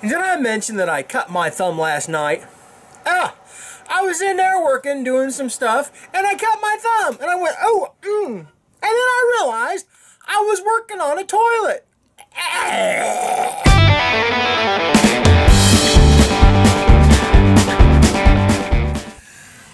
Did I mention that I cut my thumb last night? I was in there working, doing some stuff, and I cut my thumb. And I went, oh, And then I realized I was working on a toilet.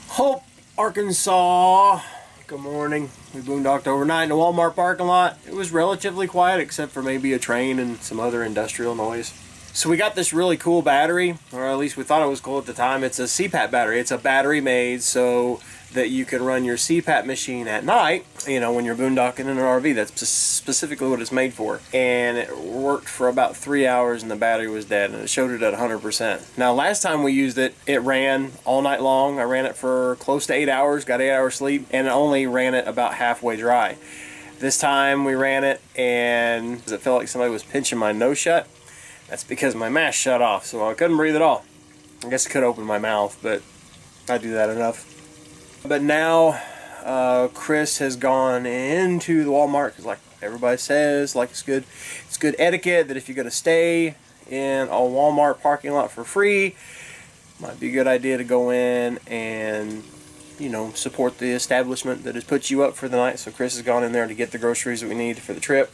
Hope, Arkansas. Good morning. We boondocked overnight in the Walmart parking lot. It was relatively quiet except for maybe a train and some other industrial noise. So we got this really cool battery, or at least we thought it was cool at the time. It's a CPAP battery. It's a battery made so that you can run your CPAP machine at night, you know, when you're boondocking in an RV. That's specifically what it's made for. And it worked for about 3 hours and the battery was dead, and it showed it at 100%. Now last time we used it, it ran all night long. I ran it for close to 8 hours, got 8 hours sleep, and it only ran it about halfway dry. This time we ran it and it felt like somebody was pinching my nose shut. That's because my mask shut off, so I couldn't breathe at all. I guess I could open my mouth, but I do that enough. But now, Cris has gone into the Walmart, because like everybody says, like it's good etiquette that if you're going to stay in a Walmart parking lot for free, might be a good idea to go in and, you know, support the establishment that has put you up for the night. So Cris has gone in there to get the groceries that we need for the trip.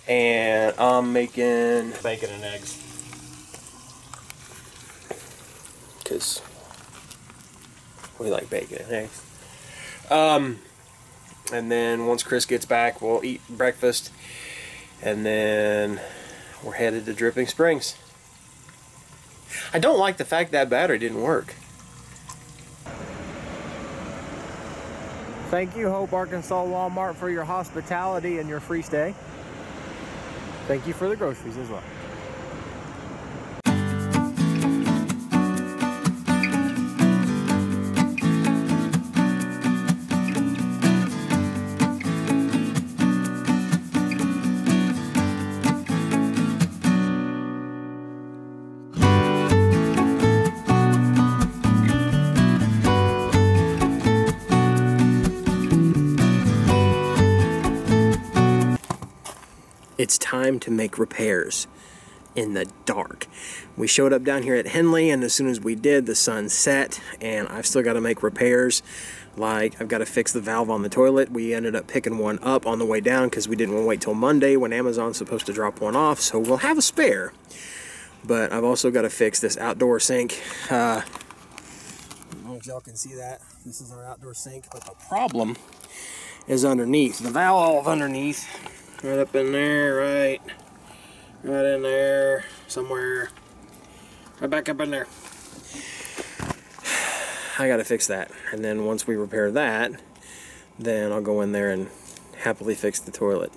And I'm making bacon and eggs. Because we like bacon and eggs. And then once Cris gets back, we'll eat breakfast. And then we're headed to Dripping Springs. I don't like the fact that battery didn't work. Thank you, Hope, Arkansas Walmart, for your hospitality and your free stay. Thank you for the groceries as well. It's time to make repairs in the dark. We showed up down here at Henley, and as soon as we did, the sun set, and I've still got to make repairs. Like, I've got to fix the valve on the toilet. We ended up picking one up on the way down because we didn't want to wait till Monday when Amazon's supposed to drop one off, so we'll have a spare. But I've also got to fix this outdoor sink. I don't know if y'all can see that. This is our outdoor sink, but the problem is underneath. The valve underneath. Right up in there, right in there, somewhere, right back up in there. I gotta fix that, and then once we repair that, then I'll go in there and happily fix the toilet.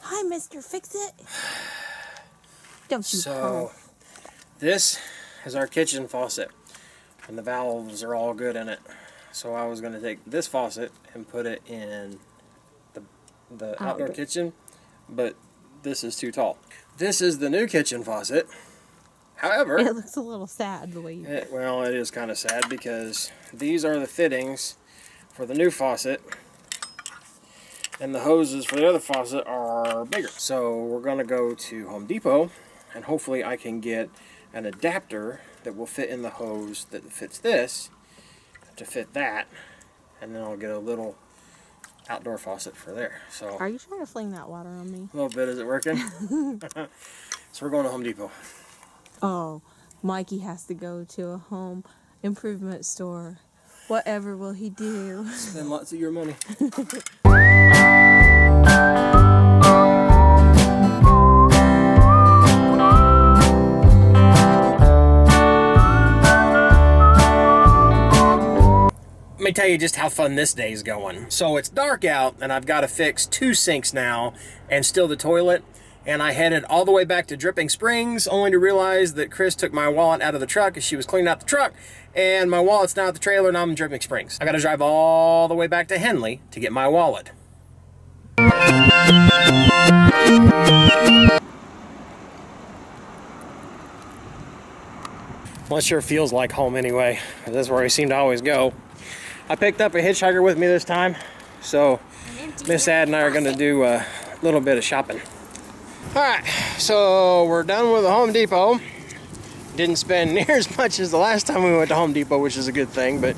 Hi, Mr. Fix-It. Don't you call. This is our kitchen faucet, and the valves are all good in it. So I was gonna take this faucet and put it in the outdoor kitchen, but this is too tall. This is the new kitchen faucet. However, it looks a little sad the way you put it. Well, it is kind of sad because these are the fittings for the new faucet, and the hoses for the other faucet are bigger. So we're going to go to Home Depot, and hopefully I can get an adapter that will fit in the hose that fits this to fit that, and then I'll get a little outdoor faucet for there. So are you trying to fling that water on me? A little bit. Is it working? So we're going to Home Depot. Oh, Mikey has to go to a home improvement store. Whatever will he do? Spend lots of your money. Let me tell you just how fun this day is going. So it's dark out and I've got to fix 2 sinks now and still the toilet. And I headed all the way back to Dripping Springs only to realize that Cris took my wallet out of the truck as she was cleaning out the truck, and my wallet's now at the trailer and I'm in Dripping Springs. I got to drive all the way back to Henley to get my wallet. Well, it sure feels like home anyway. That's where I seem to always go. I picked up a hitchhiker with me this time, so Miss Ad and I are going to do a little bit of shopping. All right, So we're done with the Home Depot. Didn't spend near as much as the last time we went to Home Depot, which is a good thing, but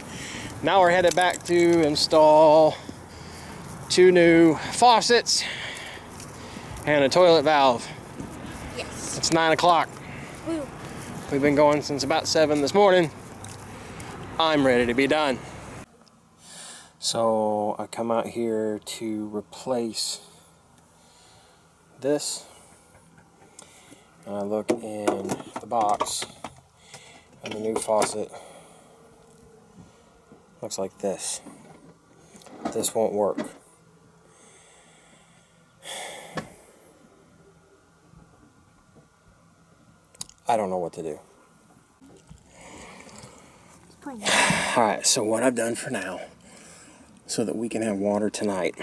now we're headed back to install 2 new faucets and a toilet valve. Yes. It's 9 o'clock. Woo. We've been going since about 7 this morning. I'm ready to be done. So I come out here to replace this. And I look in the box, and the new faucet looks like this. This won't work. I don't know what to do. Alright, so what I've done for now, so that we can have water tonight,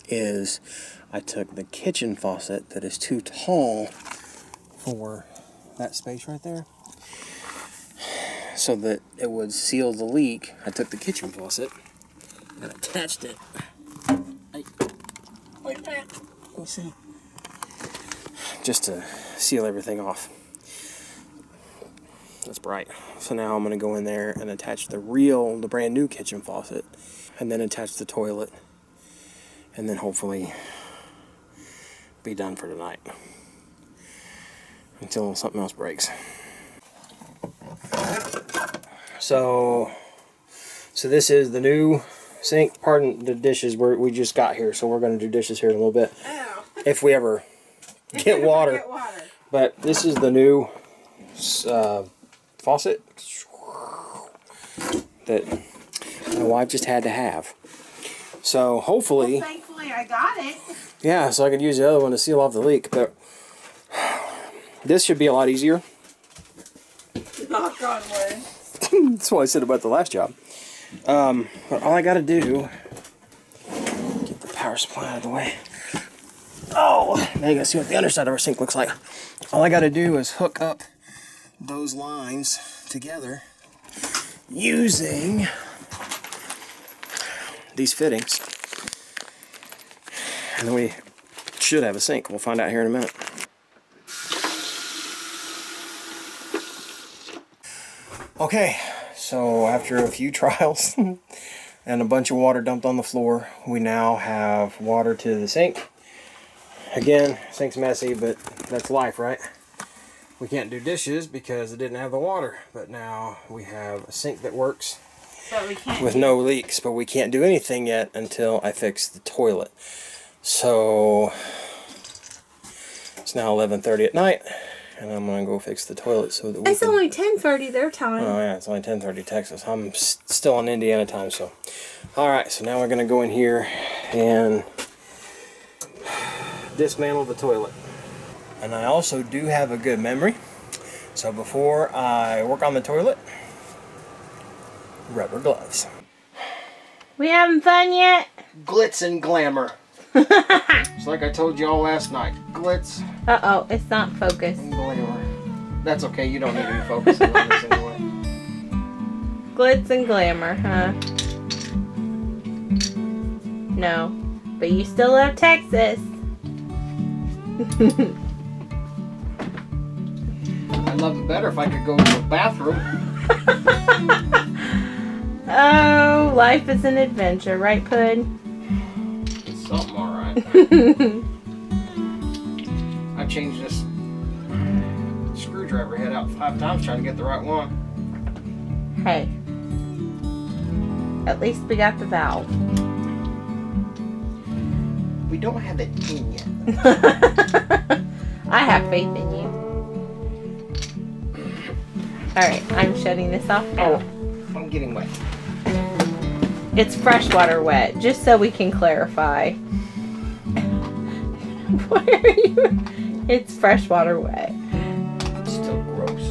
is I took the kitchen faucet that is too tall for that space right there, so that it would seal the leak. I took the kitchen faucet and attached it. Wait, let me see. Just to seal everything off. That's bright. So now I'm going to go in there and attach the brand new kitchen faucet, and then attach the toilet, and then hopefully be done for tonight. Until something else breaks. So this is the new sink. Pardon the dishes we just got here, so we're going to do dishes here in a little bit. Ow. If we ever get water. But this is the new faucet that my wife just had to have. So hopefully, well, thankfully I got it. Yeah, so I could use the other one to seal off the leak, but this should be a lot easier. Knock on wood. That's what I said about the last job. But all I gotta do, get the power supply out of the way. Oh, now you gotta see what the underside of our sink looks like. All I gotta do is hook up those lines together using these fittings. And then we should have a sink. We'll find out here in a minute. Okay, so after a few trials and a bunch of water dumped on the floor, we now have water to the sink. Again, sink's messy, but that's life, right? We can't do dishes because it didn't have the water, but now we have a sink that works with no leaks, but we can't do anything yet until I fix the toilet. So it's now 11:30 at night, and I'm gonna go fix the toilet so that we It's only 10:30 their time. Oh yeah, it's only 10:30 Texas. I'm still on Indiana time, so. Alright, so now we're gonna go in here and dismantle the toilet. And I also do have a good memory. So before I work on the toilet, rubber gloves. We having fun yet? Glitz and glamour. It's like I told you all last night. Glitz. Uh-oh, it's not focused. And glamour. That's okay, you don't need to be focusing on this anyway. Glitz and glamour, huh? No, but you still love Texas. I'd love it better if I could go to the bathroom. Oh, life is an adventure, right, Pud? It's something alright. I've changed this screwdriver head out 5 times trying to get the right one. Hey, at least we got the valve. We don't have it in yet. I have faith in you. Alright, I'm shutting this off now. Oh, I'm getting wet. It's freshwater wet, just so we can clarify. Why are you? It's freshwater wet. It's still gross.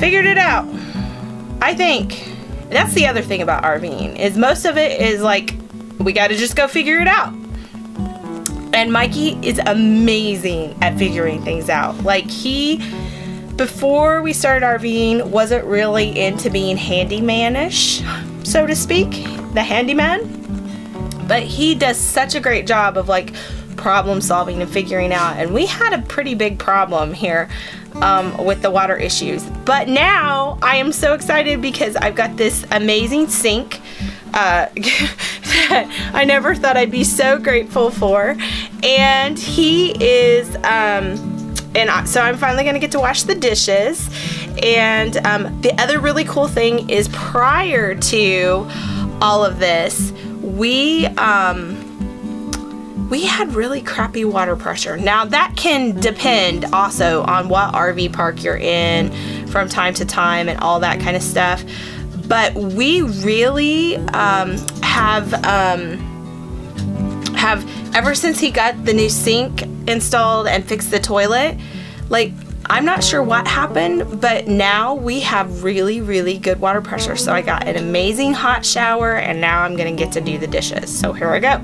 Figured it out. I think that's the other thing about RVing, is most of it is like, we gotta just go figure it out. And Mikey is amazing at figuring things out. Like, before we started RVing, wasn't really into being handyman-ish, so to speak, the handyman. But he does such a great job of like problem solving and figuring out, and we had a pretty big problem here with the water issues. But now I am so excited because I've got this amazing sink that I never thought I'd be so grateful for, and he is so I'm finally gonna get to wash the dishes. And the other really cool thing is, prior to all of this, we had really crappy water pressure. Now that can depend also on what RV park you're in from time to time and all that kind of stuff. But we really have ever since he got the new sink installed and fixed the toilet, like, I'm not sure what happened, but now we have really, really good water pressure. So I got an amazing hot shower, and now I'm gonna get to do the dishes. So here I go.